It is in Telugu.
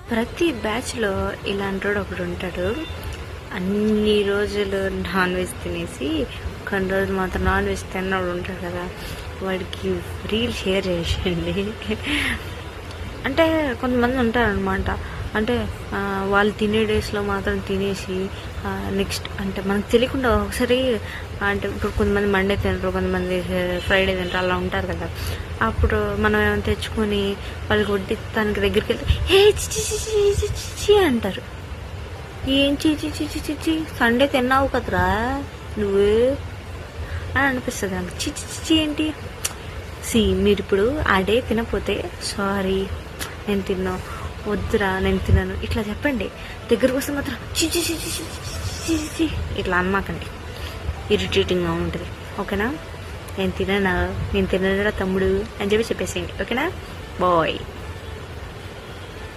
ప్రతి బ్యాచ్లో ఇలాంటి వాడు ఒకడు ఉంటాడు. అన్ని రోజులు నాన్ వెజ్ తినేసి కొన్ని రోజులు మాత్రం నాన్ వెజ్ తిన్నవాడు ఉంటాడు కదా, వాడికి రీల్ షేర్ చేసేయండి. అంటే కొంతమంది ఉంటారనమాట, అంటే వాళ్ళు తినే డేస్లో మాత్రం తినేసి నెక్స్ట్ అంటే మనకు తెలియకుండా ఒకసారి అంటే ఇప్పుడు కొంతమంది మండే తింటారు, కొంతమంది ఫ్రైడే తింటారు, అలా ఉంటారు కదా. అప్పుడు మనం ఏమైనా తెచ్చుకొని వాళ్ళకి వడ్డీ తనకి దగ్గరికి వెళ్తే హే చిచి అంటారు. ఏం చిచి సండే తిన్నావు కదరా నువ్వు అని అనిపిస్తుంది నాకు. చిచి ఏంటి మీరు ఇప్పుడు ఆ డే తినపోతే సారీ నేను తిన్నా, వద్దురా నేను తిన్నాను ఇట్లా చెప్పండి. దగ్గరకు వస్తే మాత్రం చిచి ఇట్లా అనమాకండి, ఇరిటేటింగ్గా ఉంటుంది. ఓకేనా? నేను తిననా తమ్ముడు అని చెప్పేసేయండి. ఓకేనా? బాయ్.